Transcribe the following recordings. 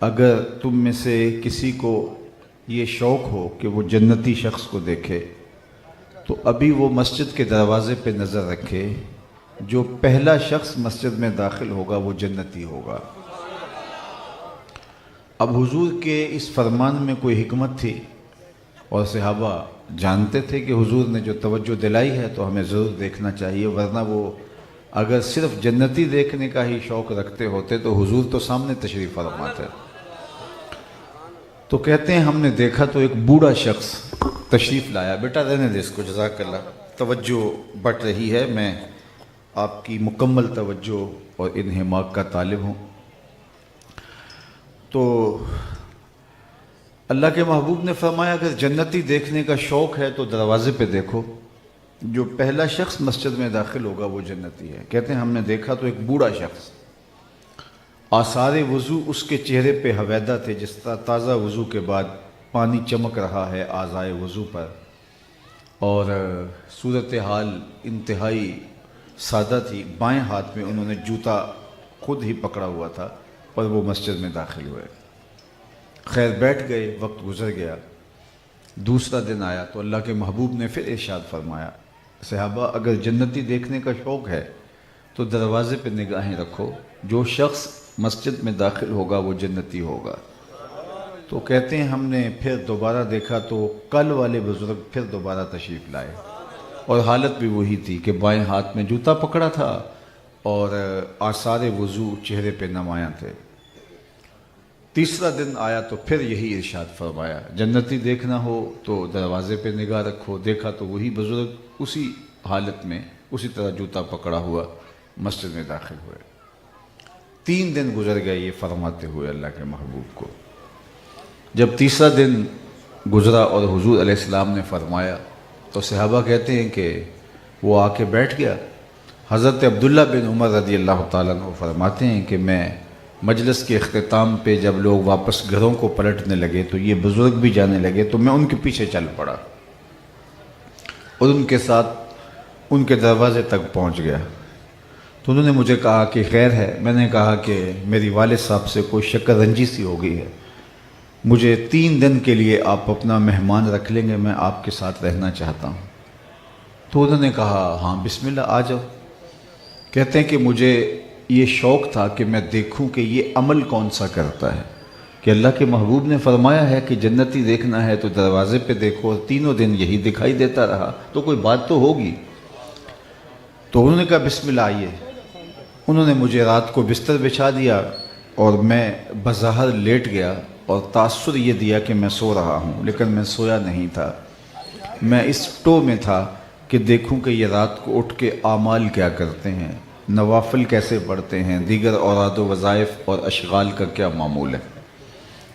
اگر تم میں سے کسی کو یہ شوق ہو کہ وہ جنتی شخص کو دیکھے تو ابھی وہ مسجد کے دروازے پہ نظر رکھے، جو پہلا شخص مسجد میں داخل ہوگا وہ جنتی ہوگا۔ اب حضور کے اس فرمان میں کوئی حکمت تھی اور صحابہ جانتے تھے کہ حضور نے جو توجہ دلائی ہے تو ہمیں ضرور دیکھنا چاہیے، ورنہ وہ اگر صرف جنتی دیکھنے کا ہی شوق رکھتے ہوتے تو حضور تو سامنے تشریف فرماتے۔ تو کہتے ہیں ہم نے دیکھا تو ایک بوڑھا شخص تشریف لایا۔ بیٹا رہنے دے اس کو، جزاک اللہ، توجہ بٹ رہی ہے، میں آپ کی مکمل توجہ اور انہماک کا طالب ہوں۔ تو اللہ کے محبوب نے فرمایا اگر جنتی دیکھنے کا شوق ہے تو دروازے پہ دیکھو، جو پہلا شخص مسجد میں داخل ہوگا وہ جنتی ہے۔ کہتے ہیں ہم نے دیکھا تو ایک بوڑھا شخص، آثار وضو اس کے چہرے پہ حویدہ تھے، جس طرح تازہ وضو کے بعد پانی چمک رہا ہے اعضائے وضو پر، اور صورتحال انتہائی سادہ تھی۔ بائیں ہاتھ میں انہوں نے جوتا خود ہی پکڑا ہوا تھا اور وہ مسجد میں داخل ہوئے۔ خیر بیٹھ گئے، وقت گزر گیا، دوسرا دن آیا تو اللہ کے محبوب نے پھر ارشاد فرمایا صحابہ اگر جنتی دیکھنے کا شوق ہے تو دروازے پہ نگاہیں رکھو، جو شخص مسجد میں داخل ہوگا وہ جنتی ہوگا۔ تو کہتے ہیں ہم نے پھر دوبارہ دیکھا تو کل والے بزرگ پھر دوبارہ تشریف لائے، اور حالت بھی وہی تھی کہ بائیں ہاتھ میں جوتا پکڑا تھا اور آثار وضو چہرے پہ نمایاں تھے۔ تیسرا دن آیا تو پھر یہی ارشاد فرمایا جنتی دیکھنا ہو تو دروازے پہ نگاہ رکھو۔ دیکھا تو وہی بزرگ اسی حالت میں اسی طرح جوتا پکڑا ہوا مسجد میں داخل ہوئے۔ 3 دن گزر گئے یہ فرماتے ہوئے اللہ کے محبوب کو۔ جب تیسرا دن گزرا اور حضور علیہ السلام نے فرمایا تو صحابہ کہتے ہیں کہ وہ آ کے بیٹھ گیا۔ حضرت عبداللہ بن عمر رضی اللہ تعالیٰ عنہ فرماتے ہیں کہ میں مجلس کے اختتام پہ جب لوگ واپس گھروں کو پلٹنے لگے تو یہ بزرگ بھی جانے لگے تو میں ان کے پیچھے چل پڑا اور ان کے ساتھ ان کے دروازے تک پہنچ گیا۔ تو انہوں نے مجھے کہا کہ خیر ہے۔ میں نے کہا کہ میری والد صاحب سے کوئی شکر رنجی سی ہو گئی ہے، مجھے 3 دن کے لیے آپ اپنا مہمان رکھ لیں گے، میں آپ کے ساتھ رہنا چاہتا ہوں۔ تو انہوں نے کہا ہاں بسم اللہ آ جاؤ۔ کہتے ہیں کہ مجھے یہ شوق تھا کہ میں دیکھوں کہ یہ عمل کون سا کرتا ہے، کہ اللہ کے محبوب نے فرمایا ہے کہ جنتی دیکھنا ہے تو دروازے پہ دیکھو، اور تینوں دن یہی دکھائی دیتا رہا تو کوئی بات تو ہوگی۔ تو انہوں نے کہا بسم اللہ آئیے۔ انہوں نے مجھے رات کو بستر بچھا دیا اور میں بظاہر لیٹ گیا اور تاثر یہ دیا کہ میں سو رہا ہوں، لیکن میں سویا نہیں تھا۔ میں اس ٹو میں تھا کہ دیکھوں کہ یہ رات کو اٹھ کے اعمال کیا کرتے ہیں، نوافل کیسے پڑھتے ہیں، دیگر اوراد و وظائف اور اشغال کا کیا معمول ہے۔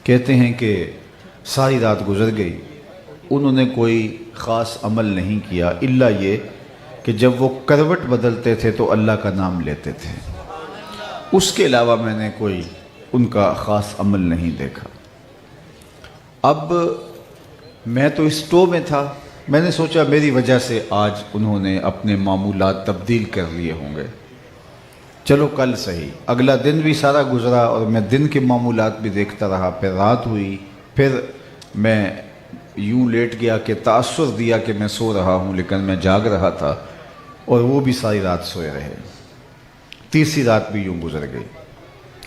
کہتے ہیں کہ ساری رات گزر گئی، انہوں نے کوئی خاص عمل نہیں کیا الا یہ کہ جب وہ کروٹ بدلتے تھے تو اللہ کا نام لیتے تھے۔ اس کے علاوہ میں نے کوئی ان کا خاص عمل نہیں دیکھا۔ اب میں تو اس ٹو میں تھا، میں نے سوچا میری وجہ سے آج انہوں نے اپنے معمولات تبدیل کر لیے ہوں گے، چلو کل صحیح۔ اگلا دن بھی سارا گزرا اور میں دن کے معمولات بھی دیکھتا رہا، پھر رات ہوئی، پھر میں یوں لیٹ گیا کہ تاثر دیا کہ میں سو رہا ہوں لیکن میں جاگ رہا تھا، اور وہ بھی ساری رات سوئے رہے۔ تیسری رات بھی یوں گزر گئی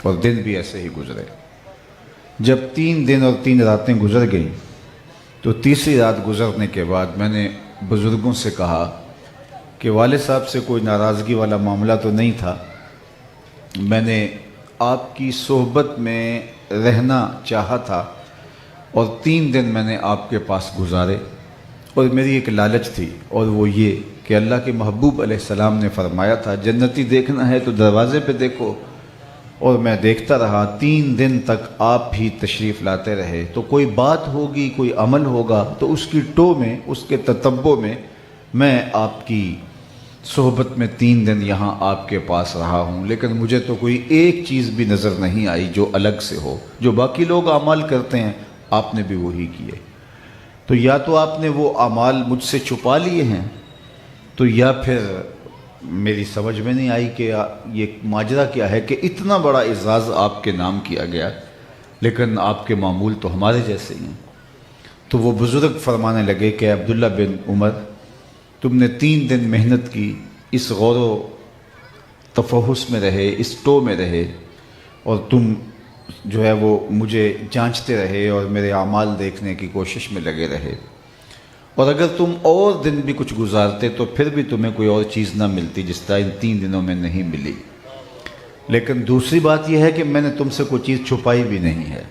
اور دن بھی ایسے ہی گزرے۔ جب 3 دن اور 3 راتیں گزر گئیں تو تیسری رات گزرنے کے بعد میں نے بزرگوں سے کہا کہ والد صاحب سے کوئی ناراضگی والا معاملہ تو نہیں تھا، میں نے آپ کی صحبت میں رہنا چاہا تھا اور 3 دن میں نے آپ کے پاس گزارے، اور میری ایک لالچ تھی اور وہ یہ کہ اللہ کے محبوب علیہ السلام نے فرمایا تھا جنتی دیکھنا ہے تو دروازے پہ دیکھو، اور میں دیکھتا رہا 3 دن تک آپ ہی تشریف لاتے رہے، تو کوئی بات ہوگی، کوئی عمل ہوگا، تو اس کی ٹو میں، اس کے تتبع میں آپ کی صحبت میں 3 دن یہاں آپ کے پاس رہا ہوں، لیکن مجھے تو کوئی ایک چیز بھی نظر نہیں آئی جو الگ سے ہو، جو باقی لوگ اعمال کرتے ہیں آپ نے بھی وہی کیے۔ تو یا تو آپ نے وہ اعمال مجھ سے چھپا لیے ہیں، تو یا پھر میری سمجھ میں نہیں آئی کہ یہ ماجرا کیا ہے کہ اتنا بڑا اعزاز آپ کے نام کیا گیا لیکن آپ کے معمول تو ہمارے جیسے ہی ہیں۔ تو وہ بزرگ فرمانے لگے کہ عبداللہ بن عمر، تم نے 3 دن محنت کی، اس غور و تفحص میں رہے، اس ٹو میں رہے، اور تم جو ہے وہ مجھے جانچتے رہے اور میرے اعمال دیکھنے کی کوشش میں لگے رہے، اور اگر تم اور دن بھی کچھ گزارتے تو پھر بھی تمہیں کوئی اور چیز نہ ملتی جس طرح ان 3 دنوں میں نہیں ملی۔ لیکن دوسری بات یہ ہے کہ میں نے تم سے کوئی چیز چھپائی بھی نہیں ہے،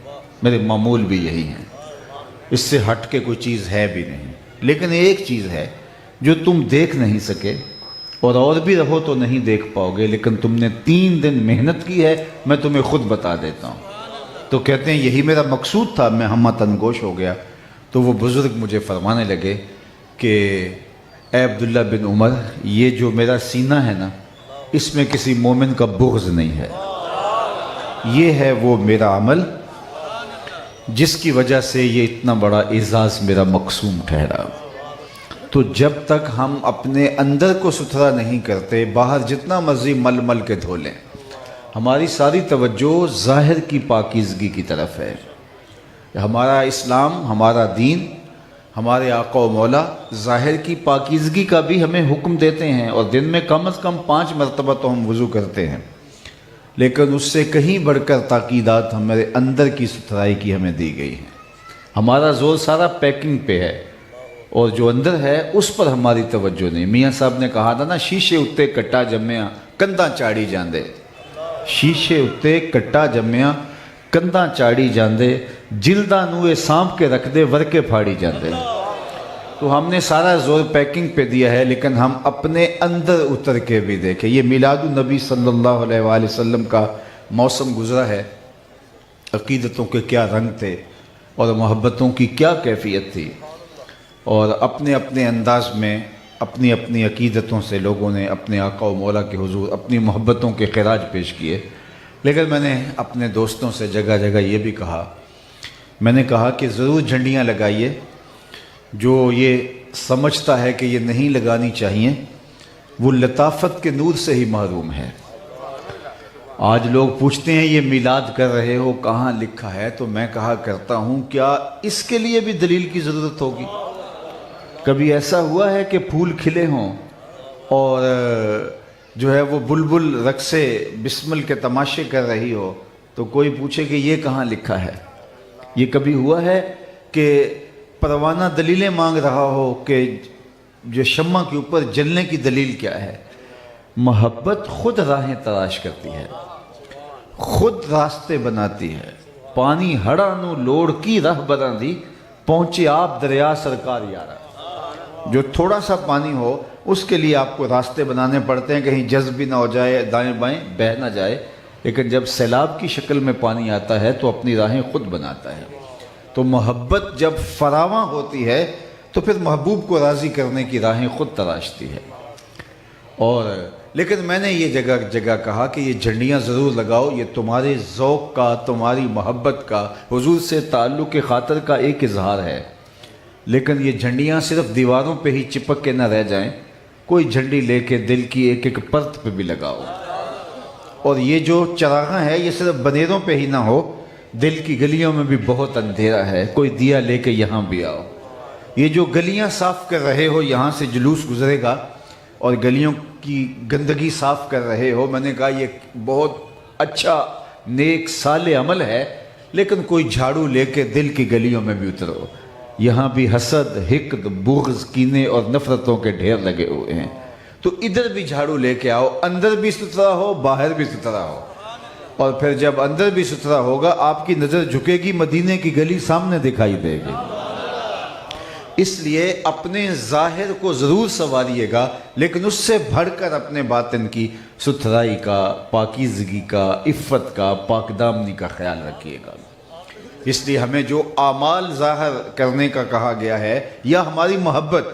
میرے معمول بھی یہی ہیں، اس سے ہٹ کے کوئی چیز ہے بھی نہیں۔ لیکن ایک چیز ہے جو تم دیکھ نہیں سکے، اور بھی رہو تو نہیں دیکھ پاؤ گے، لیکن تم نے 3 دن محنت کی ہے، میں تمہیں خود بتا دیتا ہوں۔ تو کہتے ہیں یہی میرا مقصود تھا، میں ہمہ تنگوش ہو گیا۔ تو وہ بزرگ مجھے فرمانے لگے کہ اے عبداللہ بن عمر، یہ جو میرا سینہ ہے نا، اس میں کسی مومن کا بغض نہیں ہے، یہ ہے وہ میرا عمل جس کی وجہ سے یہ اتنا بڑا اعزاز میرا مقسوم ٹھہرا۔ تو جب تک ہم اپنے اندر کو ستھرا نہیں کرتے، باہر جتنا مرضی مل مل کے دھو لیں، ہماری ساری توجہ ظاہر کی پاکیزگی کی طرف ہے۔ ہمارا اسلام، ہمارا دین، ہمارے آقا و مولا ظاہر کی پاکیزگی کا بھی ہمیں حکم دیتے ہیں، اور دن میں کم از کم 5 مرتبہ تو ہم وضو کرتے ہیں، لیکن اس سے کہیں بڑھ کر تاکیدات ہمارے اندر کی ستھرائی کی ہمیں دی گئی ہیں۔ ہمارا زور سارا پیکنگ پہ ہے، اور جو اندر ہے اس پر ہماری توجہ نہیں۔ میاں صاحب نے کہا تھا نا، شیشے اتے کٹا جمیا کندھاں چاڑی جاندے، شیشے اتے کٹا جمیا کندھاں چاڑی جاندے، جلداں نوے سانپ کے رکھ دے ورکے پھاڑی جاندے۔ تو ہم نے سارا زور پیکنگ پہ دیا ہے، لیکن ہم اپنے اندر اتر کے بھی دیکھیں۔ یہ میلاد النبی صلی اللہ علیہ وآلہ وسلم کا موسم گزرا ہے، عقیدتوں کے کیا رنگ تھے اور محبتوں کی کیا کیفیت تھی، اور اپنے اپنے انداز میں اپنی اپنی عقیدتوں سے لوگوں نے اپنے آقا و مولا کے حضور اپنی محبتوں کے خراج پیش کیے۔ لیکن میں نے اپنے دوستوں سے جگہ جگہ یہ بھی کہا، میں نے کہا کہ ضرور جھنڈیاں لگائیے، جو یہ سمجھتا ہے کہ یہ نہیں لگانی چاہیے وہ لطافت کے نور سے ہی محروم ہے۔ آج لوگ پوچھتے ہیں یہ میلاد کر رہے ہو، کہاں لکھا ہے؟ تو میں کہا کرتا ہوں، کیا اس کے لیے بھی دلیل کی ضرورت ہوگی؟ کبھی ایسا ہوا ہے کہ پھول کھلے ہوں اور جو ہے وہ بلبل رقصے بسمل کے تماشے کر رہی ہو تو کوئی پوچھے کہ یہ کہاں لکھا ہے؟ یہ کبھی ہوا ہے کہ پروانہ دلیلیں مانگ رہا ہو کہ جو شمع کے اوپر جلنے کی دلیل کیا ہے؟ محبت خود راہیں تلاش کرتی ہے، خود راستے بناتی ہے۔ پانی ہڑا نو لوڑ کی راہ بنا دی، پہنچے آپ دریا سرکار یارا۔ جو تھوڑا سا پانی ہو اس کے لیے آپ کو راستے بنانے پڑتے ہیں، کہیں جذب بھی نہ ہو جائے، دائیں بائیں بہہ نہ جائے، لیکن جب سیلاب کی شکل میں پانی آتا ہے تو اپنی راہیں خود بناتا ہے۔ تو محبت جب فراواں ہوتی ہے تو پھر محبوب کو راضی کرنے کی راہیں خود تراشتی ہے۔ اور لیکن میں نے یہ جگہ جگہ کہا کہ یہ جھنڈیاں ضرور لگاؤ، یہ تمہارے ذوق کا، تمہاری محبت کا، حضور سے تعلق کے خاطر کا ایک اظہار ہے، لیکن یہ جھنڈیاں صرف دیواروں پہ ہی چپک کے نہ رہ جائیں، کوئی جھنڈی لے کے دل کی ایک ایک پرت پہ بھی لگاؤ۔ اور یہ جو چراغاں ہے یہ صرف بنیروں پہ ہی نہ ہو، دل کی گلیوں میں بھی بہت اندھیرا ہے، کوئی دیا لے کے یہاں بھی آؤ۔ یہ جو گلیاں صاف کر رہے ہو، یہاں سے جلوس گزرے گا اور گلیوں کی گندگی صاف کر رہے ہو، میں نے کہا یہ بہت اچھا نیک صالح عمل ہے، لیکن کوئی جھاڑو لے کے دل کی گلیوں میں بھی اترو، یہاں بھی حسد، حقد، بغض، کینے اور نفرتوں کے ڈھیر لگے ہوئے ہیں۔ تو ادھر بھی جھاڑو لے کے آؤ، اندر بھی ستھرا ہو، باہر بھی ستھرا ہو، اور پھر جب اندر بھی ستھرا ہوگا آپ کی نظر جھکے گی، مدینے کی گلی سامنے دکھائی دے گی۔ اس لیے اپنے ظاہر کو ضرور سنواریے گا، لیکن اس سے بڑھ کر اپنے باطن کی ستھرائی کا، پاکیزگی کا، عفت کا، پاک دامنی کا خیال رکھیے گا۔ اس لیے ہمیں جو اعمال ظاہر کرنے کا کہا گیا ہے، یا ہماری محبت،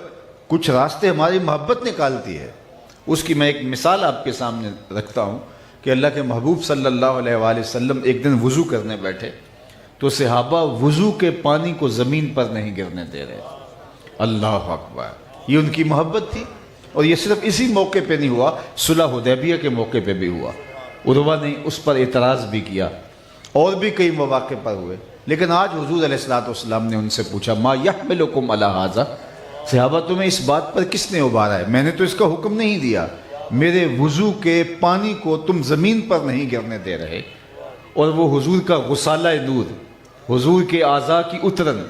کچھ راستے ہماری محبت نکالتی ہے۔ اس کی میں ایک مثال آپ کے سامنے رکھتا ہوں کہ اللہ کے محبوب صلی اللہ علیہ وآلہ وسلم ایک دن وضو کرنے بیٹھے تو صحابہ وضو کے پانی کو زمین پر نہیں گرنے دے رہے۔ اللہ اکبر، یہ ان کی محبت تھی، اور یہ صرف اسی موقع پہ نہیں ہوا، صلح حدیبیہ کے موقع پہ بھی ہوا۔ عروہ نے اس پر اعتراض بھی کیا، اور بھی کئی مواقع پر ہوئے، لیکن آج حضور علیہ الصلوۃ والسلام نے ان سے پوچھا ما یحملکم علی ھذا، صحابہ تمہیں اس بات پر کس نے ابھارا ہے؟ میں نے تو اس کا حکم نہیں دیا، میرے وضو کے پانی کو تم زمین پر نہیں گرنے دے رہے۔ اور وہ حضور کا غسالہ نور، حضور کے اعضاء کی اترن،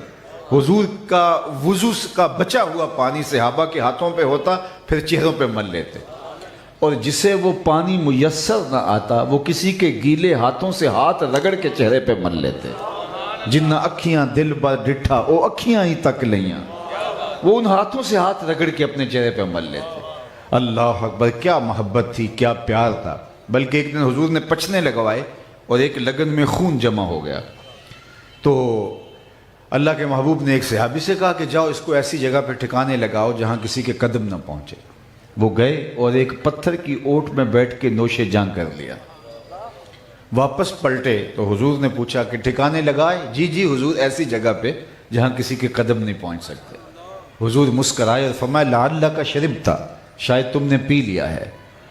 حضور کا وضو کا بچا ہوا پانی صحابہ کے ہاتھوں پہ ہوتا، پھر چہروں پہ مل لیتے۔ اور جسے وہ پانی میسر نہ آتا وہ کسی کے گیلے ہاتھوں سے ہاتھ رگڑ کے چہرے پہ مل لیتے۔ جنہ اکھیاں دل بر ڈٹھا او اکھیاں ہی تک لیاں، وہ ان ہاتھوں سے ہاتھ رگڑ کے اپنے چہرے پہ مل لیتے۔ اللہ اکبر، کیا محبت تھی، کیا پیار تھا۔ بلکہ ایک دن حضور نے پچھنے لگوائے اور ایک لگن میں خون جمع ہو گیا، تو اللہ کے محبوب نے ایک صحابی سے کہا کہ جاؤ اس کو ایسی جگہ پہ ٹھکانے لگاؤ جہاں کسی کے قدم نہ پہنچے۔ وہ گئے اور ایک پتھر کی اوٹ میں بیٹھ کے نوش جاں کر لیا۔ واپس پلٹے تو حضور نے پوچھا کہ ٹھکانے لگائے؟ جی جی حضور، ایسی جگہ پہ جہاں کسی کے قدم نہیں پہنچ سکتے۔ حضور مسکرائے اور فرمایا لعلک کا شربتا، شاید تم نے پی لیا ہے۔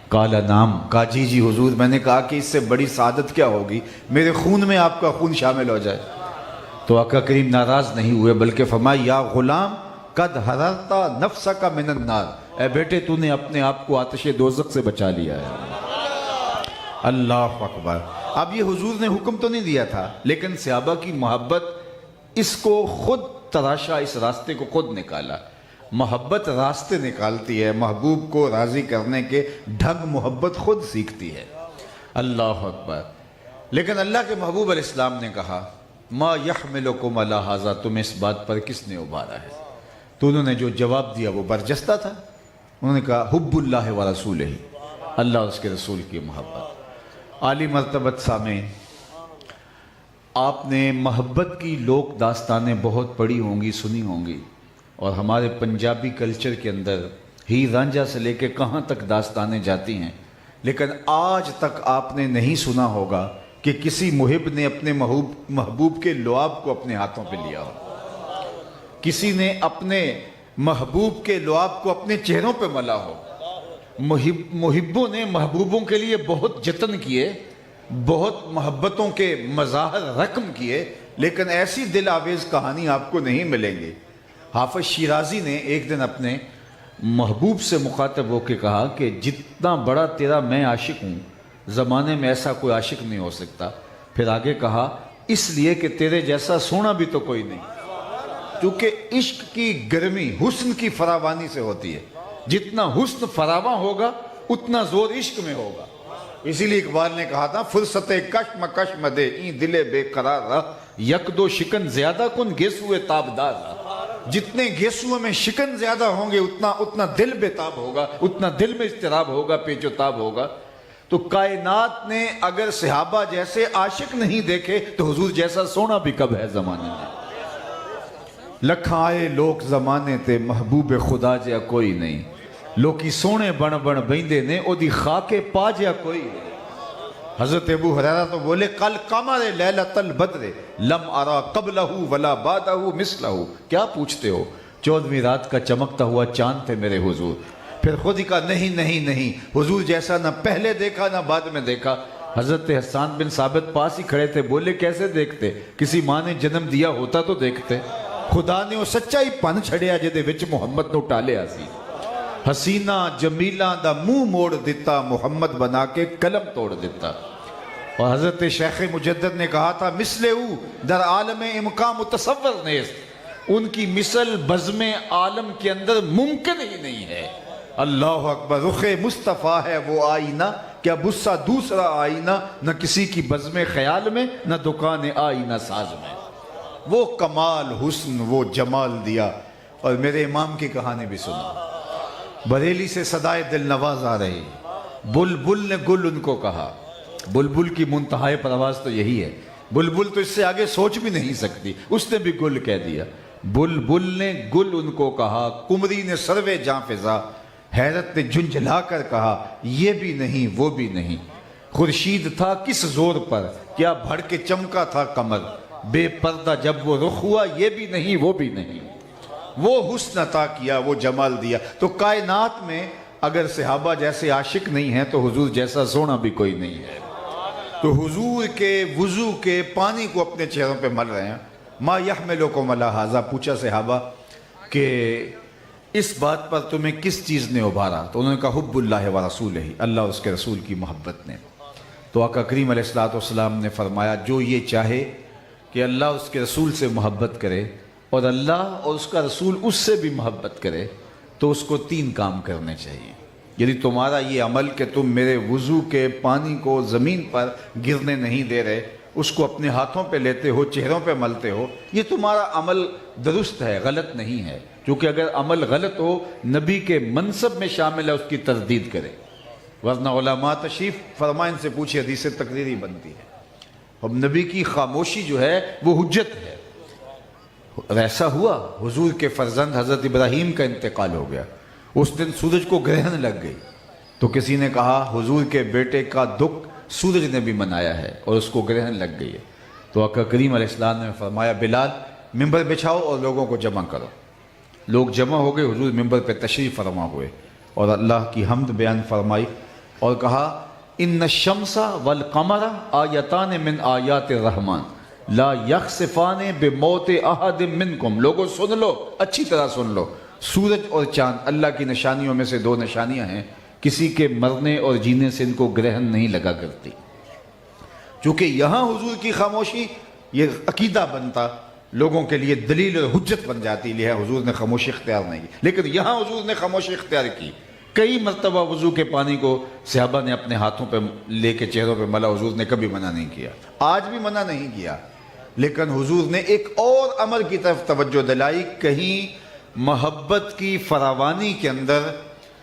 قال نعم، کہا جی جی حضور، میں نے کہا کہ اس سے بڑی سعادت کیا ہوگی، میرے خون میں آپ کا خون شامل ہو جائے۔ تو آقا کریم ناراض نہیں ہوئے بلکہ فرمایا یا غلام قد حررتا نفسک من النار، اے بیٹے تو نے اپنے آپ کو آتش دوزخ سے بچا لیا ہے۔ اللہ اکبر۔ اب یہ حضور نے حکم تو نہیں دیا تھا، لیکن صحابہ کی محبت اس کو خود تراشا، اس راستے کو خود نکالا۔ محبت راستے نکالتی ہے، محبوب کو راضی کرنے کے ڈھنگ محبت خود سیکھتی ہے۔ اللہ اکبر۔ لیکن اللہ کے محبوب علیہ السلام نے کہا ما یحملکم علی ھذا، تمہیں اس بات پر کس نے ابھارا ہے؟ تو انہوں نے جو جواب دیا وہ برجستہ تھا۔ انہوں نے کہا حب اللہ و رسولہ، اللہ اور اس کے رسول کی محبت۔ عالی مرتبت سامعین، آپ نے محبت کی لوک داستانیں بہت پڑھی ہوں گی، سنی ہوں گی، اور ہمارے پنجابی کلچر کے اندر ہی رانجھا سے لے کے کہاں تک داستانیں جاتی ہیں، لیکن آج تک آپ نے نہیں سنا ہوگا کہ کسی محب نے اپنے محبوب کے لعاب کو اپنے ہاتھوں پہ لیا ہو، کسی نے اپنے محبوب کے لعاب کو اپنے چہروں پہ ملا ہو۔ محبوں نے محبوبوں کے لیے بہت جتن کیے، بہت محبتوں کے مظاہر رقم کیے، لیکن ایسی دل آویز کہانی آپ کو نہیں ملیں گی۔ حافظ شیرازی نے ایک دن اپنے محبوب سے مخاطب ہو کے کہا کہ جتنا بڑا تیرا میں عاشق ہوں، زمانے میں ایسا کوئی عاشق نہیں ہو سکتا۔ پھر آگے کہا اس لیے کہ تیرے جیسا سونا بھی تو کوئی نہیں، کیونکہ عشق کی گرمی حسن کی فراوانی سے ہوتی ہے۔ جتنا حسن فراواں ہوگا اتنا زور عشق میں ہوگا۔ اسی لیے اقبال نے کہا تھا فرصت کشم کشم دے این دل بے قرار رہ، یک دو شکن زیادہ کن گیسوئے تابدار رہ۔ جتنے گیسوؤں میں شکن زیادہ ہوں گے اتنا دل بے تاب ہوگا، اتنا دل میں اضطراب ہوگا، پیچ و تاب ہوگا۔ تو کائنات نے اگر صحابہ جیسے عاشق نہیں دیکھے تو حضور جیسا سونا بھی کب ہے زمانے میں۔ لکھاں آئے لوک زمانے تے محبوب خدا جیا کوئی نہیں، لوکی سونے بن بن بیندے نے او دی خاک پا جیا کوئی نہیں۔ حضرت ابو ہریرہ تو بولے قل قمر لیلۃ البدر لم ارا قبلہ ولا بعدہ مثلہ، کیا پوچھتے ہو، 14ویں رات کا چمکتا ہوا چاند تھے میرے حضور۔ پھر خود ہی کہا نہیں نہیں نہیں، حضور جیسا نہ پہلے دیکھا نہ بعد میں دیکھا۔ حضرت حسان بن ثابت پاس ہی کھڑے تھے، بولے کیسے دیکھتے، کسی ماں نے جنم دیا ہوتا تو دیکھتے۔ خدا نے وہ سچائی پن چھڑیا جدے وچ محمد نو ٹالیا سی۔ حسینہ جمیلہ دا منہ موڑ دیتا، محمد بنا کے قلم توڑ دیتا۔ اور حضرت شیخ مجدد نے کہا تھا مثل او در عالم امکان متصور نیست، ان کی مثل بزم عالم کے اندر ممکن ہی نہیں ہے۔ اللہ اکبر۔ رخ مصطفیٰ ہے وہ آئینہ، کیا بسا دوسرا آئینہ، نہ کسی کی بزم خیال میں نہ دکان آئینہ ساز میں۔ وہ کمال حسن وہ جمال دیا۔ اور میرے امام کی کہانی بھی سنا، بریلی سے صدائے دل نواز آ رہی، بلبل نے گل ان کو کہا۔ بلبل کی منتہائے پرواز تو یہی ہے، بلبل تو اس سے آگے سوچ بھی نہیں سکتی، اس نے بھی گل کہہ دیا۔ بلبل نے گل ان کو کہا، قمری نے سروے جاں فضا، حیرت نے جھنجھلا کر کہا یہ بھی نہیں وہ بھی نہیں۔ خورشید تھا کس زور پر، کیا بھڑ کے چمکا تھا قمر، بے پردہ جب وہ رخ ہوا یہ بھی نہیں وہ بھی نہیں۔ وہ حسن عطا کیا، وہ جمال دیا۔ تو کائنات میں اگر صحابہ جیسے عاشق نہیں ہیں تو حضور جیسا سونا بھی کوئی نہیں ہے۔ تو حضور کے وضو کے پانی کو اپنے چہروں پہ مل رہے ہیں. ما یحملکم علی ھذا، پوچھا صحابہ کہ اس بات پر تمہیں کس چیز نے ابھارا؟ تو انہوں نے کہا حب اللہ و رسولہ، اللہ اور اس کے رسول کی محبت نے. تو آقا کریم علیہ الصلوۃ والسلام نے فرمایا جو یہ چاہے کہ اللہ اور اس کے رسول سے محبت کرے اور اللہ اور اس کا رسول اس سے بھی محبت کرے تو اس کو 3 کام کرنے چاہیے. یعنی تمہارا یہ عمل کہ تم میرے وضو کے پانی کو زمین پر گرنے نہیں دے رہے، اس کو اپنے ہاتھوں پہ لیتے ہو، چہروں پہ ملتے ہو، یہ تمہارا عمل درست ہے، غلط نہیں ہے. کیونکہ اگر عمل غلط ہو، نبی کے منصب میں شامل ہے، اس کی تردید کرے. ورنہ علماء تشریف فرمائیں، ان سے پوچھے، حدیث تقریری بنتی ہے. اب نبی کی خاموشی جو ہے وہ حجت ہے. ایسا ہوا حضور کے فرزند حضرت ابراہیم کا انتقال ہو گیا، اس دن سورج کو گرہن لگ گئی. تو کسی نے کہا حضور کے بیٹے کا دکھ سورج نے بھی منایا ہے اور اس کو گرہن لگ گئی ہے. تو آقا کریم علیہ السلام نے فرمایا بلال ممبر بچھاؤ اور لوگوں کو جمع کرو. لوگ جمع ہو گئے، حضور ممبر پہ تشریف فرما ہوئے اور اللہ کی حمد بیان فرمائی اور کہا ان الشمس والقمر آیتان من آیات الرحمن لا یخسفان بموت احد منکم. لوگوں سن لو، اچھی طرح سن لو، سورج اور چاند اللہ کی نشانیوں میں سے 2 نشانیاں ہیں، کسی کے مرنے اور جینے سے ان کو گرہن نہیں لگا کرتی. چونکہ یہاں حضور کی خاموشی یہ عقیدہ بنتا، لوگوں کے لیے دلیل اور حجت بن جاتی، لہذا حضور نے خاموشی اختیار نہیں کی. لیکن یہاں حضور نے خاموشی اختیار کی. کئی مرتبہ وضو کے پانی کو صحابہ نے اپنے ہاتھوں پہ لے کے چہروں پہ ملا، حضور نے کبھی منع نہیں کیا، آج بھی منع نہیں کیا. لیکن حضور نے ایک اور امر کی طرف توجہ دلائی، کہیں محبت کی فراوانی کے اندر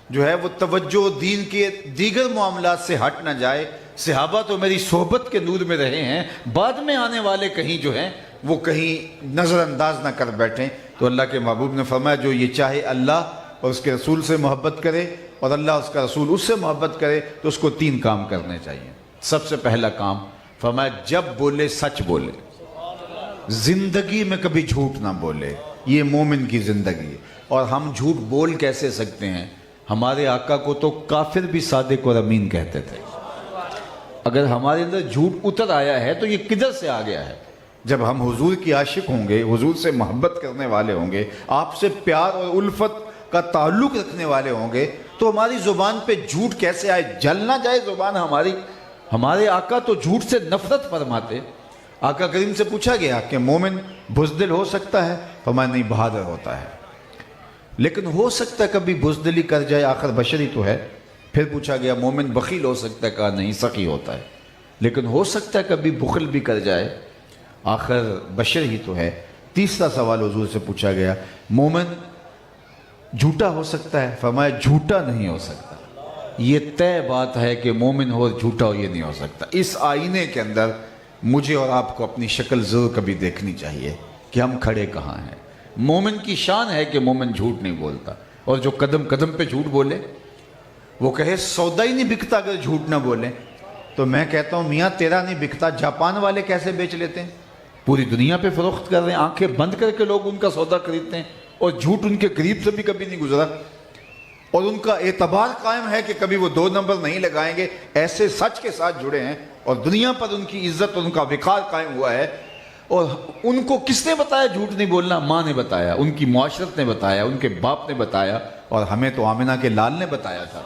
جو ہے وہ توجہ دین کے دیگر معاملات سے ہٹ نہ جائے. صحابہ تو میری صحبت کے نور میں رہے ہیں، بعد میں آنے والے کہیں جو ہیں وہ کہیں نظر انداز نہ کر بیٹھیں. تو اللہ کے محبوب نے فرمایا جو یہ چاہے اللہ اور اس کے رسول سے محبت کرے اور اللہ اس کا رسول اس سے محبت کرے تو اس کو 3 کام کرنے چاہیے. سب سے پہلا کام فرمایا جب بولے سچ بولے، زندگی میں کبھی جھوٹ نہ بولے. یہ مومن کی زندگی ہے. اور ہم جھوٹ بول کیسے سکتے ہیں؟ ہمارے آقا کو تو کافر بھی صادق اور امین کہتے تھے. اگر ہمارے اندر جھوٹ اتر آیا ہے تو یہ کدھر سے آ گیا ہے؟ جب ہم حضور کی عاشق ہوں گے، حضور سے محبت کرنے والے ہوں گے، آپ سے پیار اور الفت کا تعلق رکھنے والے ہوں گے تو ہماری زبان پہ جھوٹ کیسے آئے؟ جل نہ جائے زبان ہماری. ہمارے آقا تو جھوٹ سے نفرت فرماتے. آقا کریم سے پوچھا گیا کہ مومن بزدل ہو سکتا ہے؟ فرمایا نہیں، بہادر ہوتا ہے. لیکن ہو سکتا ہے کبھی بزدلی کر جائے، آخر بشری تو ہے. پھر پوچھا گیا مومن بخیل ہو سکتا ہے؟ کہا نہیں، سخی ہوتا ہے. لیکن ہو سکتا ہے کبھی بخل بھی کر جائے، آخر بشر ہی تو ہے. تیسرا سوال حضور سے پوچھا گیا مومن جھوٹا ہو سکتا ہے؟ فرمایا جھوٹا نہیں ہو سکتا. یہ طے بات ہے کہ مومن ہو جھوٹا ہو یہ نہیں ہو سکتا. اس آئینے کے اندر مجھے اور آپ کو اپنی شکل ضرور کبھی دیکھنی چاہیے کہ ہم کھڑے کہاں ہیں. مومن کی شان ہے کہ مومن جھوٹ نہیں بولتا. اور جو قدم قدم پہ جھوٹ بولے، وہ کہے سودا ہی نہیں بکتا اگر جھوٹ نہ بولے. تو میں کہتا ہوں میاں تیرا نہیں بکتا، جاپان والے کیسے بیچ لیتے ہیں؟ پوری دنیا پہ فروخت کر رہے ہیں، آنکھیں بند کر کے لوگ ان کا سودا خریدتے ہیں اور جھوٹ ان کے قریب سے بھی کبھی نہیں گزرا. اور ان کا اعتبار قائم ہے کہ کبھی وہ 2 نمبر نہیں لگائیں گے. ایسے سچ کے ساتھ جڑے ہیں اور دنیا پر ان کی عزت اور ان کا وقار قائم ہوا ہے. اور ان کو کس نے بتایا جھوٹ نہیں بولنا؟ ماں نے بتایا، ان کی معاشرت نے بتایا، ان کے باپ نے بتایا، اور ہمیں تو آمنہ کے لال نے بتایا تھا.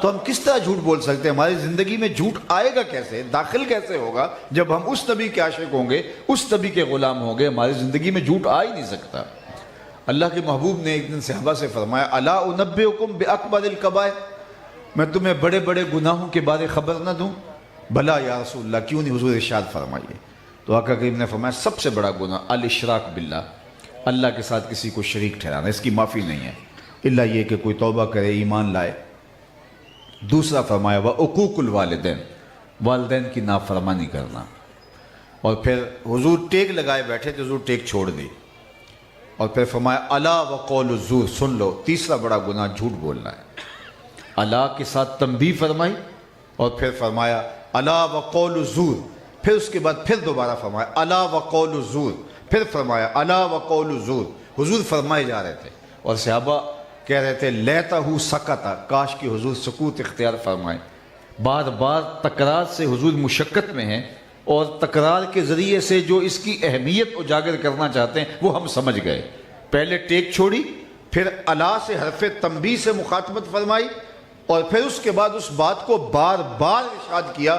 تو ہم کس طرح جھوٹ بول سکتے ہیں؟ ہماری زندگی میں جھوٹ آئے گا کیسے، داخل کیسے ہوگا؟ جب ہم اس نبی کے عاشق ہوں گے، اس نبی کے غلام ہوں گے، ہماری زندگی میں جھوٹ آ ہی نہیں سکتا. اللہ کے محبوب نے ایک دن صحابہ سے فرمایا الا انبئکم باکبر الکبائر، میں تمہیں بڑے بڑے گناہوں کے بارے خبر نہ دوں؟ بلا یا رسول اللہ، کیوں نہیں حضور، ارشاد فرمائیے. تو آقا کریم نے فرمایا سب سے بڑا گناہ الاشراک باللہ، اللہ کے ساتھ کسی کو شریک ٹھہرانا، اس کی معافی نہیں ہے الا یہ کہ کوئی توبہ کرے، ایمان لائے. دوسرا فرمایا وعقوق الوالدین، والدین کی نافرمانی کرنا. اور پھر حضور ٹیک لگائے بیٹھے تھے، حضور ٹیک چھوڑ دی. اور پھر فرمایا الا وقول الزور، سن لو تیسرا بڑا گناہ جھوٹ بولنا ہے. الا کے ساتھ تنبیہ فرمائی اور پھر فرمایا الا وقول الزور. پھر اس کے بعد پھر دوبارہ فرمایا الا وقول الزور، پھر فرمایا الا وقول الزور. حضور فرمائے جا رہے تھے اور صحابہ کہہ رہے تھے لیتہ سکتا، کاش کہ حضور سکوت اختیار فرمائے. بار بار تکرار سے حضور مشقت میں ہیں، اور تکرار کے ذریعے سے جو اس کی اہمیت اجاگر کرنا چاہتے ہیں وہ ہم سمجھ گئے۔ پہلے ٹیک چھوڑی، پھر الا سے حرف تنبیہ سے مخاطبت فرمائی، اور پھر اس کے بعد اس بات کو بار بار ارشاد کیا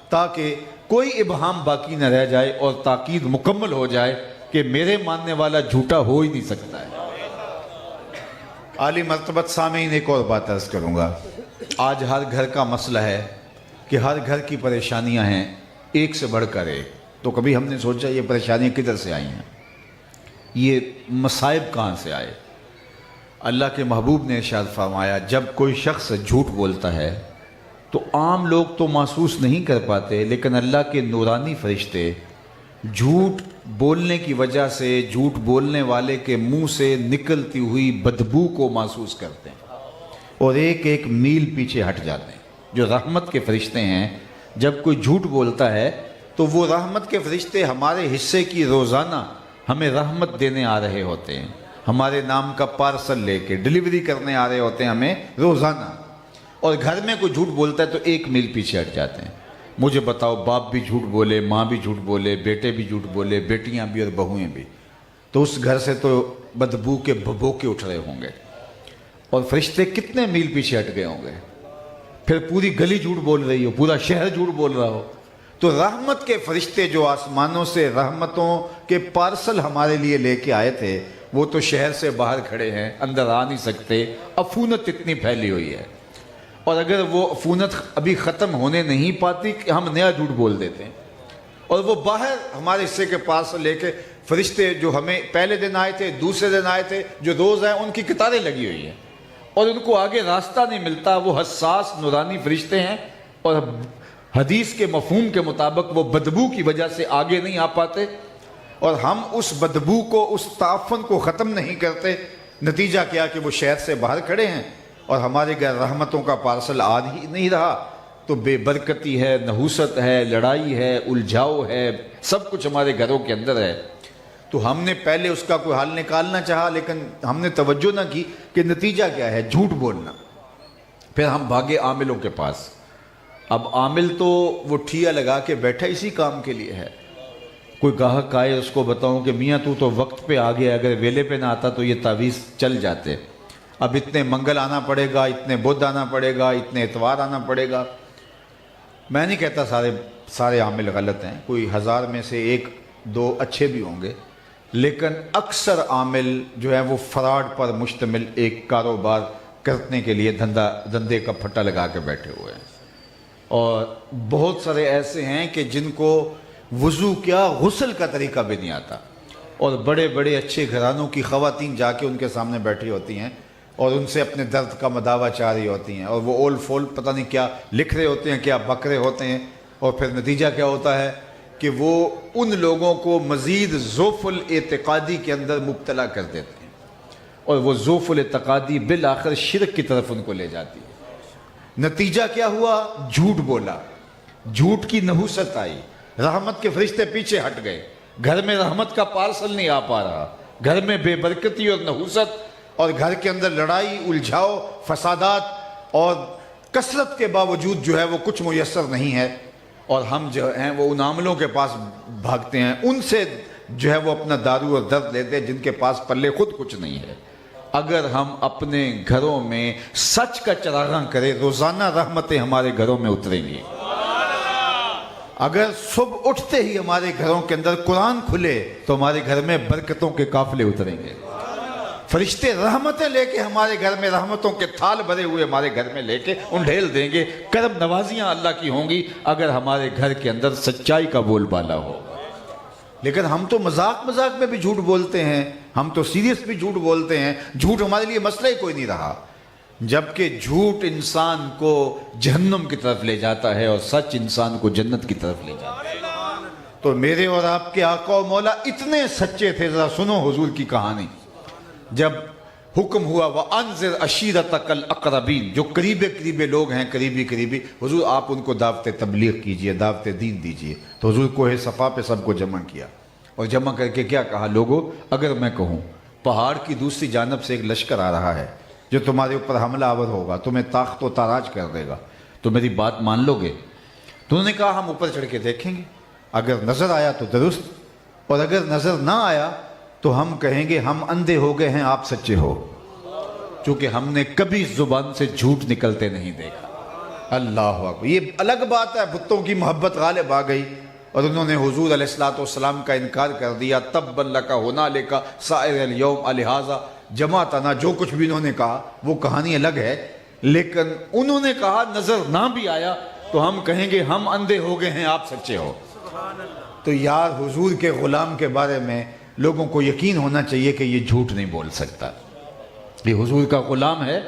تاکہ کوئی ابہام باقی نہ رہ جائے اور تاکید مکمل ہو جائے کہ میرے ماننے والا جھوٹا ہو ہی نہیں سکتا ہے۔ عالی مرتبت سامعین، ایک اور بات عرض کروں گا۔ آج ہر گھر کا مسئلہ ہے کہ ہر گھر کی پریشانیاں ہیں، ایک سے بڑھ کر ایک۔ تو کبھی ہم نے سوچا یہ پریشانیاں کدھر سے آئی ہیں، یہ مصائب کہاں سے آئے؟ اللہ کے محبوب نے ارشاد فرمایا جب کوئی شخص جھوٹ بولتا ہے تو عام لوگ تو محسوس نہیں کر پاتے، لیکن اللہ کے نورانی فرشتے جھوٹ بولنے کی وجہ سے جھوٹ بولنے والے کے منہ سے نکلتی ہوئی بدبو کو محسوس کرتے ہیں اور ایک ایک میل پیچھے ہٹ جاتے ہیں۔ جو رحمت کے فرشتے ہیں، جب کوئی جھوٹ بولتا ہے تو وہ رحمت کے فرشتے ہمارے حصے کی روزانہ ہمیں رحمت دینے آ رہے ہوتے ہیں، ہمارے نام کا پارسل لے کے ڈیلیوری کرنے آ رہے ہوتے ہیں ہمیں روزانہ۔ اور گھر میں کوئی جھوٹ بولتا ہے تو ایک میل پیچھے ہٹ جاتے ہیں۔ مجھے بتاؤ، باپ بھی جھوٹ بولے، ماں بھی جھوٹ بولے، بیٹے بھی جھوٹ بولے، بیٹیاں بھی اور بہویں بھی، تو اس گھر سے تو بدبو کے بھبوکے اٹھ رہے ہوں گے، اور فرشتے کتنے میل پیچھے ہٹ گئے ہوں گے۔ پھر پوری گلی جھوٹ بول رہی ہو، پورا شہر جھوٹ بول رہا ہو، تو رحمت کے فرشتے جو آسمانوں سے رحمتوں کے پارسل ہمارے لیے لے کے آئے تھے، وہ تو شہر سے باہر کھڑے ہیں، اندر آ نہیں سکتے۔ عفونت اتنی پھیلی ہوئی ہے، اور اگر وہ عفونت ابھی ختم ہونے نہیں پاتی کہ ہم نیا جھوٹ بول دیتے ہیں، اور وہ باہر ہمارے حصے کے پارسل لے کے فرشتے جو ہمیں پہلے دن آئے تھے، دوسرے دن آئے تھے، جو روز آئے، ان کی قطاریں لگی ہوئی ہیں اور ان کو آگے راستہ نہیں ملتا۔ وہ حساس نورانی فرشتے ہیں، اور حدیث کے مفہوم کے مطابق وہ بدبو کی وجہ سے آگے نہیں آ پاتے، اور ہم اس بدبو کو، اس تعفن کو ختم نہیں کرتے۔ نتیجہ کیا کہ وہ شہر سے باہر کھڑے ہیں اور ہمارے گھر رحمتوں کا پارسل آ ہی نہیں رہا، تو بے برکتی ہے، نحوست ہے، لڑائی ہے، الجھاؤ ہے، سب کچھ ہمارے گھروں کے اندر ہے۔ تو ہم نے پہلے اس کا کوئی حل نکالنا چاہا، لیکن ہم نے توجہ نہ کی کہ نتیجہ کیا ہے، جھوٹ بولنا۔ پھر ہم بھاگے عاملوں کے پاس۔ اب عامل تو وہ ٹھیا لگا کے بیٹھا اسی کام کے لیے ہے۔ کوئی گاہک آئے، اس کو بتاؤں کہ میاں تو وقت پہ آ گیا، اگر ویلے پہ نہ آتا تو یہ تعویذ چل جاتے، اب اتنے منگل آنا پڑے گا، اتنے بدھ آنا پڑے گا، اتنے اتوار آنا پڑے گا۔ میں نہیں کہتا سارے عامل غلط ہیں، کوئی 1000 میں سے 1-2 اچھے بھی ہوں گے، لیکن اکثر عامل جو ہے وہ فراڈ پر مشتمل ایک کاروبار کرنے کے لیے دھندے کا پھٹا لگا کے بیٹھے ہوئے ہیں۔ اور بہت سارے ایسے ہیں کہ جن کو وضو کیا، غسل کا طریقہ بھی نہیں آتا، اور بڑے بڑے اچھے گھرانوں کی خواتین جا کے ان کے سامنے بیٹھی ہوتی ہیں اور ان سے اپنے درد کا مداوع چاہ رہی ہوتی ہیں، اور وہ اول فول پتہ نہیں کیا لکھ رہے ہوتے ہیں، کیا بک رہے ہوتے ہیں، اور پھر نتیجہ کیا ہوتا ہے کہ وہ ان لوگوں کو مزید ضعف الاعتقادی کے اندر مبتلا کر دیتے ہیں، اور وہ ضعف الاعتقادی بالآخر شرک کی طرف ان کو لے جاتی ہے۔ نتیجہ کیا ہوا؟ جھوٹ بولا، جھوٹ کی نحوست آئی، رحمت کے فرشتے پیچھے ہٹ گئے، گھر میں رحمت کا پارسل نہیں آ پا رہا، گھر میں بے برکتی اور نحوست، اور گھر کے اندر لڑائی، الجھاؤ، فسادات، اور کثرت کے باوجود جو ہے وہ کچھ میسر نہیں ہے، اور ہم جو ہیں وہ ان عاملوں کے پاس بھاگتے ہیں، ان سے جو ہے وہ اپنا دارو اور درد لیتے ہیں جن کے پاس پلے خود کچھ نہیں ہے۔ اگر ہم اپنے گھروں میں سچ کا چراغاں کریں، روزانہ رحمتیں ہمارے گھروں میں اتریں گی۔ اگر صبح اٹھتے ہی ہمارے گھروں کے اندر قرآن کھلے تو ہمارے گھر میں برکتوں کے قافلے اتریں گے، فرشتے رحمتیں لے کے ہمارے گھر میں، رحمتوں کے تھال بھرے ہوئے ہمارے گھر میں لے کے انڈھیل دیں گے، کرم نوازیاں اللہ کی ہوں گی اگر ہمارے گھر کے اندر سچائی کا بول بالا ہو۔ لیکن ہم تو مذاق میں بھی جھوٹ بولتے ہیں، ہم تو سیریس بھی جھوٹ بولتے ہیں، جھوٹ ہمارے لیے مسئلہ ہی کوئی نہیں رہا، جبکہ جھوٹ انسان کو جہنم کی طرف لے جاتا ہے اور سچ انسان کو جنت کی طرف لے جاتا ہے۔ تو میرے اور آپ کے آقا و مولا اتنے سچے تھے، ذرا سنو حضور کی کہانی۔ جب حکم ہوا وَأَنذِرْ عَشِيرَتَكَ الْأَقْرَبِينَ، جو قریبے لوگ ہیں، قریبی، حضور آپ ان کو دعوت تبلیغ کیجئے، دعوت دین دیجئے۔ تو حضور کوہ صفا پہ سب کو جمع کیا، اور جمع کر کے کیا کہا؟ لوگو، اگر میں کہوں پہاڑ کی دوسری جانب سے ایک لشکر آ رہا ہے جو تمہارے اوپر حملہ آور ہوگا، تمہیں تاخت و تاراج کر دے گا، تو میری بات مان لو گے؟ تو انہوں نے کہا ہم اوپر چڑھ کے دیکھیں گے، اگر نظر آیا تو درست، اور اگر نظر نہ آیا تو ہم کہیں گے ہم اندھے ہو گئے ہیں، آپ سچے ہو، چونکہ ہم نے کبھی زبان سے جھوٹ نکلتے نہیں دیکھا۔ اللہ اکبر۔ یہ الگ بات ہے، بتوں کی محبت غالب آ گئی اور انہوں نے حضور علیہ السلام کا انکار کر دیا۔ تب لک ہنالک سائر الیوم لہذا جمعتنا، جو کچھ بھی انہوں نے کہا وہ کہانی الگ ہے، لیکن انہوں نے کہا نظر نہ بھی آیا تو ہم کہیں گے ہم اندھے ہو گئے ہیں، آپ سچے ہو۔ تو یار حضور کے غلام کے بارے میں لوگوں کو یقین ہونا چاہیے کہ یہ جھوٹ نہیں بول سکتا، یہ حضور کا غلام ہے،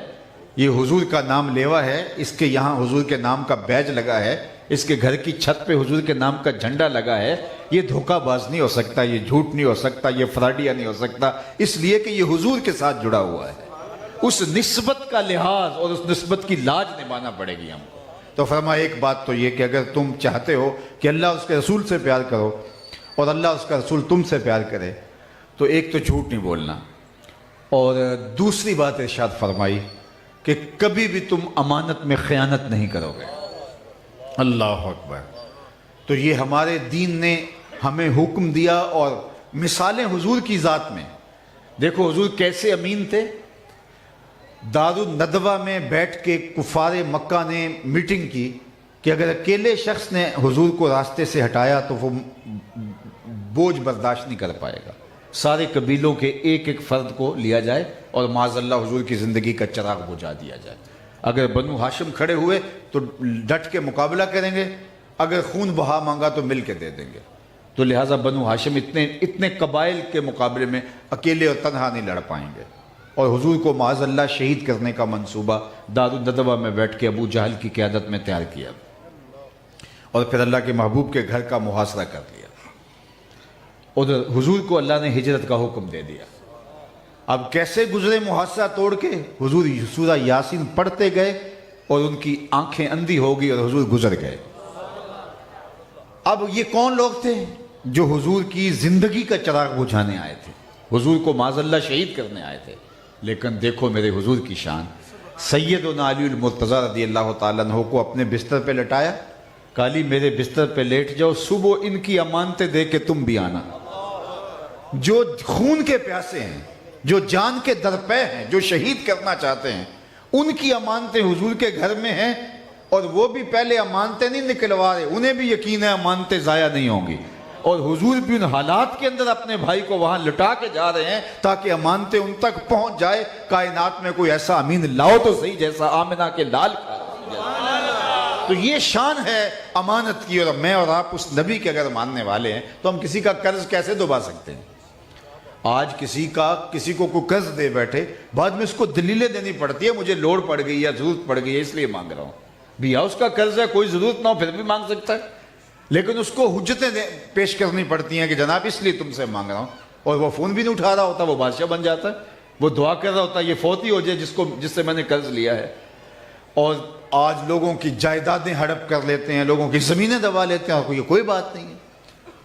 یہ حضور کا نام لیوا ہے، اس کے یہاں حضور کے نام کا بیج لگا ہے، اس کے گھر کی چھت پہ حضور کے نام کا جھنڈا لگا ہے، یہ دھوکہ باز نہیں ہو سکتا، یہ جھوٹ نہیں ہو سکتا، یہ فراڈیا نہیں ہو سکتا، اس لیے کہ یہ حضور کے ساتھ جڑا ہوا ہے۔ اس نسبت کا لحاظ اور اس نسبت کی لاج نبھانا پڑے گی ہم کو۔ تو فرمایا ایک بات تو یہ کہ اگر تم چاہتے ہو کہ اللہ اس کے رسول سے پیار کرو اور اللہ اس کا رسول تم سے پیار کرے تو ایک تو جھوٹ نہیں بولنا، اور دوسری بات ارشاد فرمائی کہ کبھی بھی تم امانت میں خیانت نہیں کرو گے۔ اللہ اکبر۔ تو یہ ہمارے دین نے ہمیں حکم دیا، اور مثالیں حضور کی ذات میں دیکھو، حضور کیسے امین تھے۔ دار الندوہ میں بیٹھ کے کفار مکہ نے میٹنگ کی کہ اگر اکیلے شخص نے حضور کو راستے سے ہٹایا تو وہ بوجھ برداشت نہیں کر پائے گا، سارے قبیلوں کے ایک ایک فرد کو لیا جائے اور معاذ اللہ حضور کی زندگی کا چراغ بجھا دیا جائے۔ اگر بنو ہاشم کھڑے ہوئے تو ڈٹ کے مقابلہ کریں گے، اگر خون بہا مانگا تو مل کے دے دیں گے۔ تو لہٰذا بنو ہاشم اتنے قبائل کے مقابلے میں اکیلے اور تنہا نہیں لڑ پائیں گے، اور حضور کو معاذ اللہ شہید کرنے کا منصوبہ دار الندوہ میں بیٹھ کے ابو جہل کی قیادت میں تیار کیا، اور پھر اللہ کے محبوب کے گھر کا محاصرہ کر لیا، اور حضور کو اللہ نے ہجرت کا حکم دے دیا۔ اب کیسے گزرے محاصرہ توڑ کے؟ حضور سورہ یاسین پڑھتے گئے اور ان کی آنکھیں اندھی ہو گئی اور حضور گزر گئے۔ اب یہ کون لوگ تھے؟ جو حضور کی زندگی کا چراغ بجھانے آئے تھے، حضور کو معاذ اللہ شہید کرنے آئے تھے۔ لیکن دیکھو میرے حضور کی شان، سیدنا علی المرتضیٰ رضی اللہ تعالیٰ عنہ کو اپنے بستر پہ لٹایا، کالی میرے بستر پہ لیٹ جاؤ، صبح ان کی امانتیں دے کے تم بھی آنا۔ جو خون کے پیاسے ہیں، جو جان کے درپے ہیں، جو شہید کرنا چاہتے ہیں، ان کی امانتیں حضور کے گھر میں ہیں، اور وہ بھی پہلے امانتیں نہیں نکلوا رہے، انہیں بھی یقین ہے امانتیں ضائع نہیں ہوں گی، اور حضور بھی ان حالات کے اندر اپنے بھائی کو وہاں لٹا کے جا رہے ہیں تاکہ امانتیں ان تک پہنچ جائے۔ کائنات میں کوئی ایسا امین لاؤ تو صحیح جیسا آمنہ کے لال کا۔ تو یہ شان ہے امانت کی، اور میں اور آپ اس نبی کے اگر ماننے والے ہیں تو ہم کسی کا قرض کیسے دبا سکتے ہیں؟ آج کسی کو کوئی قرض دے بیٹھے، بعد میں اس کو دلیلیں دینی پڑتی ہے، مجھے لوڑ پڑ گئی یا ضرورت پڑ گئی ہے اس لیے مانگ رہا ہوں۔ بھیا اس کا قرض ہے، کوئی ضرورت نہ ہو پھر بھی مانگ سکتا ہے، لیکن اس کو حجتیں پیش کرنی پڑتی ہیں کہ جناب اس لیے تم سے مانگ رہا ہوں، اور وہ فون بھی نہیں اٹھا رہا ہوتا، وہ بادشاہ بن جاتا ہے، وہ دعا کر رہا ہوتا ہے یہ فوت ہی ہو جائے جس سے میں نے قرض لیا ہے۔ اور آج لوگوں کی جائیدادیں ہڑپ کر لیتے ہیں، لوگوں کی زمینیں دبا لیتے ہیں، اور کوئی بات نہیں ہے۔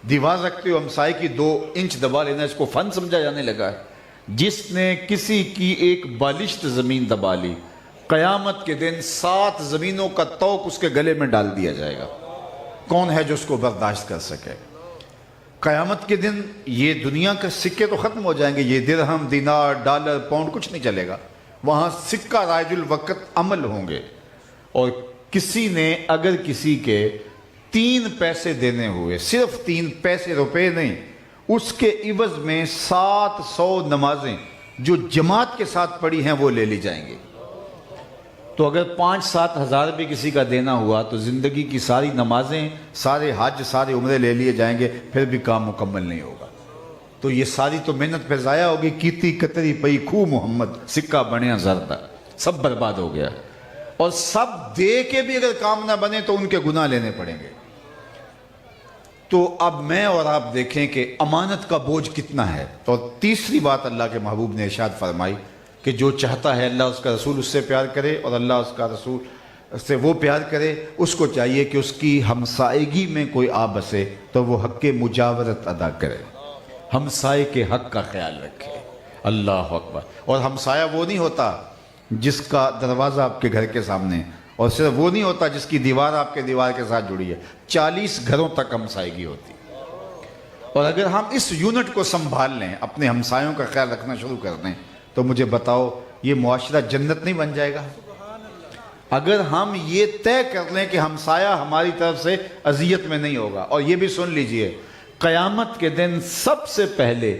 دیوار رکھتے ہو ہمسائے کی 2 انچ دبا لینا، اس کو فن سمجھا جانے لگا ہے۔ جس نے کسی کی ایک بالشت زمین دبا لی، قیامت کے دن 7 زمینوں کا توق اس کے گلے میں ڈال دیا جائے گا۔ کون ہے جو اس کو برداشت کر سکے؟ قیامت کے دن یہ دنیا کے سکے تو ختم ہو جائیں گے، یہ درہم، دینار، ڈالر، پاؤنڈ کچھ نہیں چلے گا، وہاں سکہ رائج الوقت عمل ہوں گے۔ اور کسی نے اگر کسی کے 3 پیسے دینے ہوئے، صرف 3 پیسے روپے نہیں، اس کے عوض میں 700 نمازیں جو جماعت کے ساتھ پڑھی ہیں وہ لے لی جائیں گی۔ تو اگر 5-7 ہزار بھی کسی کا دینا ہوا تو زندگی کی ساری نمازیں، سارے حج، سارے عمرے لے لیے جائیں گے، پھر بھی کام مکمل نہیں ہوگا۔ تو یہ ساری تو محنت پہ ضائع ہوگی۔ کیتی کتری پئی خو محمد، سکہ بنیا زردہ، سب برباد ہو گیا۔ اور سب دے کے بھی اگر کام نہ بنے تو ان کے گناہ لینے پڑیں گے۔ تو اب میں اور آپ دیکھیں کہ امانت کا بوجھ کتنا ہے۔ اور تیسری بات اللہ کے محبوب نے ارشاد فرمائی کہ جو چاہتا ہے اللہ اس کا رسول اس سے پیار کرے اور اللہ اس کا رسول سے وہ پیار کرے، اس کو چاہیے کہ اس کی ہمسائیگی میں کوئی آ بسے تو وہ حق مجاورت ادا کرے، ہمسائے کے حق کا خیال رکھے۔ اللہ اکبر۔ اور ہمسایہ وہ نہیں ہوتا جس کا دروازہ آپ کے گھر کے سامنے اور صرف وہ نہیں ہوتا جس کی دیوار آپ کے دیوار کے ساتھ جڑی ہے، 40 گھروں تک ہمسائیگی ہوتی ہے۔ اور اگر ہم اس یونٹ کو سنبھال لیں، اپنے ہمسایوں کا خیال رکھنا شروع کر دیں، تو مجھے بتاؤ یہ معاشرہ جنت نہیں بن جائے گا؟ اگر ہم یہ طے کر لیں کہ ہمسایہ ہماری طرف سے اذیت میں نہیں ہوگا، اور یہ بھی سن لیجئے قیامت کے دن سب سے پہلے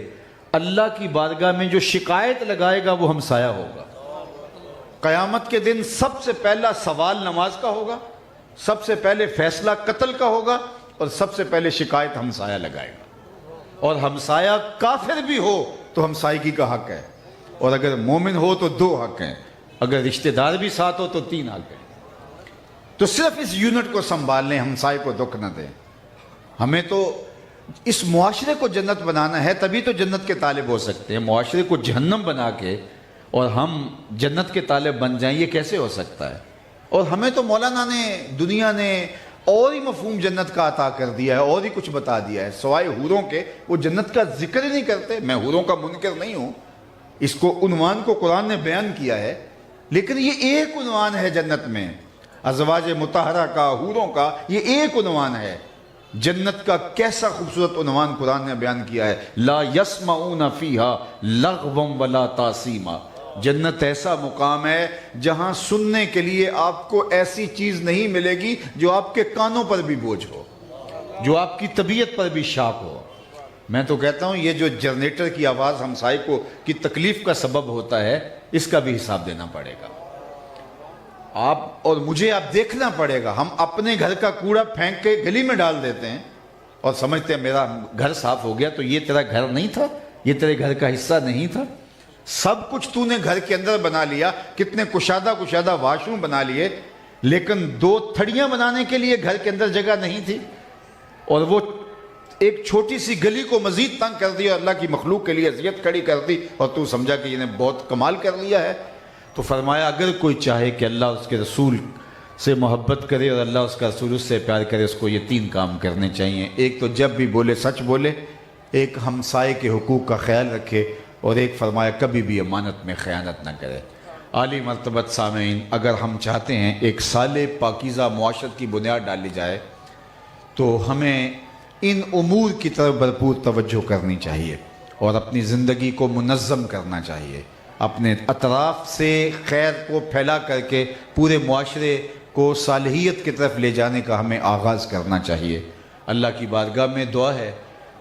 اللہ کی بارگاہ میں جو شکایت لگائے گا وہ ہمسایہ ہوگا۔ قیامت کے دن سب سے پہلا سوال نماز کا ہوگا، سب سے پہلے فیصلہ قتل کا ہوگا، اور سب سے پہلے شکایت ہمسایہ لگائے گا۔ اور ہمسایہ کافر بھی ہو تو ہمسائیگی کا حق ہے، اور اگر مومن ہو تو 2 حق ہیں، اگر رشتہ دار بھی ساتھ ہو تو 3 حق ہیں۔ تو صرف اس یونٹ کو سنبھال لیں، ہمسائے کو دکھ نہ دیں۔ ہمیں تو اس معاشرے کو جنت بنانا ہے، تبھی تو جنت کے طالب ہو سکتے ہیں۔ معاشرے کو جہنم بنا کے اور ہم جنت کے طالب بن جائیں، یہ کیسے ہو سکتا ہے؟ اور ہمیں تو مولانا نے، دنیا نے اور ہی مفہوم جنت کا عطا کر دیا ہے، اور ہی کچھ بتا دیا ہے سوائے حوروں کے۔ وہ جنت کا ذکر ہی نہیں کرتے۔ میں حوروں کا منکر نہیں ہوں، اس کو عنوان کو قرآن نے بیان کیا ہے، لیکن یہ ایک عنوان ہے جنت میں، ازواج مطہرہ کا، حوروں کا، یہ ایک عنوان ہے۔ جنت کا کیسا خوبصورت عنوان قرآن نے بیان کیا ہے، لا یسمعون فیہا لغوا ولا تاثیما۔ جنت ایسا مقام ہے جہاں سننے کے لیے آپ کو ایسی چیز نہیں ملے گی جو آپ کے کانوں پر بھی بوجھ ہو، جو آپ کی طبیعت پر بھی شاق ہو۔ میں تو کہتا ہوں یہ جو جنریٹر کی آواز ہمسائے کو کی تکلیف کا سبب ہوتا ہے، اس کا بھی حساب دینا پڑے گا۔ آپ اور مجھے آپ دیکھنا پڑے گا۔ ہم اپنے گھر کا کوڑا پھینک کے گلی میں ڈال دیتے ہیں اور سمجھتے ہیں میرا گھر صاف ہو گیا، تو یہ تیرا گھر نہیں تھا، یہ تیرے گھر کا حصہ نہیں تھا۔ سب کچھ تو نے گھر کے اندر بنا لیا، کتنے کشادہ واش روم بنا لیے، لیکن 2 تھڑیاں بنانے کے لیے گھر کے اندر جگہ نہیں تھی، اور وہ ایک چھوٹی سی گلی کو مزید تنگ کر دیا، اللہ کی مخلوق کے لیے اذیت کھڑی کر دی، اور تو سمجھا کہ انہیں بہت کمال کر لیا ہے۔ تو فرمایا اگر کوئی چاہے کہ اللہ اس کے رسول سے محبت کرے اور اللہ اس کا رسول اس سے پیار کرے، اس کو یہ 3 کام کرنے چاہیے۔ ایک تو جب بھی بولے سچ بولے، ایک ہمسائے کے حقوق کا خیال رکھے، اور ایک فرمایا کبھی بھی امانت میں خیانت نہ کرے۔ عالی مرتبت سامعین، اگر ہم چاہتے ہیں ایک صالح پاکیزہ معاشرت کی بنیاد ڈالی جائے، تو ہمیں ان امور کی طرف بھرپور توجہ کرنی چاہیے، اور اپنی زندگی کو منظم کرنا چاہیے۔ اپنے اطراف سے خیر کو پھیلا کر کے پورے معاشرے کو صالحیت کی طرف لے جانے کا ہمیں آغاز کرنا چاہیے۔ اللہ کی بارگاہ میں دعا ہے،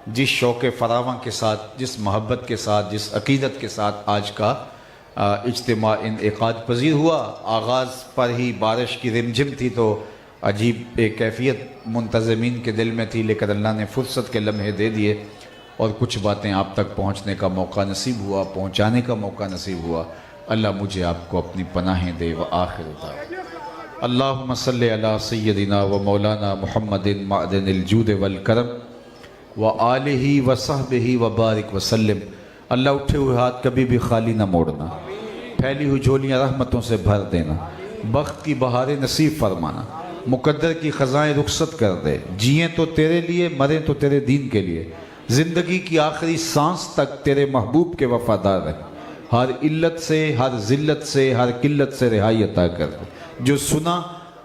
جس شوق فراواں کے ساتھ، جس محبت کے ساتھ، جس عقیدت کے ساتھ آج کا اجتماع انعقاد پذیر ہوا، آغاز پر ہی بارش کی رمجھم تھی تو عجیب ایک کیفیت منتظمین کے دل میں تھی، لیکن اللہ نے فرصت کے لمحے دے دیے اور کچھ باتیں آپ تک پہنچنے کا موقع نصیب ہوا، پہنچانے کا موقع نصیب ہوا۔ اللہ مجھے آپ کو اپنی پناہیں دے۔ وآخر دعوانا اللہم صلی علی سیدنا و مولانا محمد معدن الجود والکرم وآلہ وصحبہ وبارک وسلم۔ اللہ اٹھے ہوئے ہاتھ کبھی بھی خالی نہ موڑنا، پھیلی ہوئی جھولیاں رحمتوں سے بھر دینا، بخت کی بہاریں نصیب فرمانا، مقدر کی خزائیں رخصت کر دے، جئیں تو تیرے لیے، مریں تو تیرے دین کے لیے، زندگی کی آخری سانس تک تیرے محبوب کے وفادار رہیں، ہر علت سے، ہر ذلت سے، ہر قلت سے رہائی عطا کر دے، جو سنا،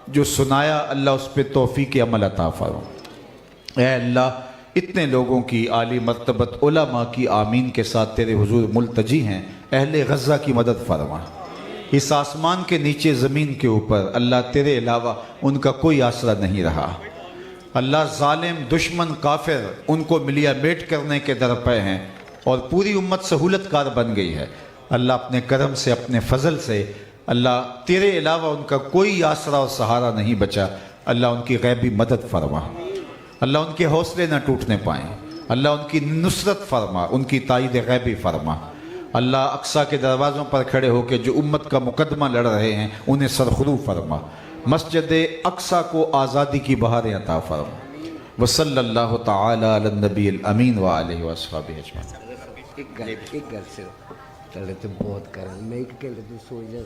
جو سنایا، اللہ اس پہ توفیق عمل عطا فرما۔ اے اللہ، اتنے لوگوں کی عالی مرتبت علماء کی آمین کے ساتھ تیرے حضور ملتجی ہیں، اہل غزہ کی مدد فرما۔ اس آسمان کے نیچے، زمین کے اوپر، اللہ تیرے علاوہ ان کا کوئی آسرا نہیں رہا۔ اللہ ظالم، دشمن، کافر ان کو ملیا میٹ کرنے کے درپے ہیں، اور پوری امت سہولت کار بن گئی ہے۔ اللہ اپنے کرم سے، اپنے فضل سے، اللہ تیرے علاوہ ان کا کوئی آسرا اور سہارا نہیں بچا۔ اللہ ان کی غیبی مدد فرما، اللہ ان کے حوصلے نہ ٹوٹنے پائیں، اللہ ان کی نصرت فرما، ان کی تائید غیبی فرما۔ اللہ اقصیٰ کے دروازوں پر کھڑے ہو کے جو امت کا مقدمہ لڑ رہے ہیں انہیں سرخرو فرما، مسجد اقصیٰ کو آزادی کی بہاریں عطا فرما۔ وصلی اللہ تعالی علی النبی الامین وآلہ وصحبہ اجمعین۔ ایک گل سے تلے تو بہت کرن میں ایک کہلے تو سو جا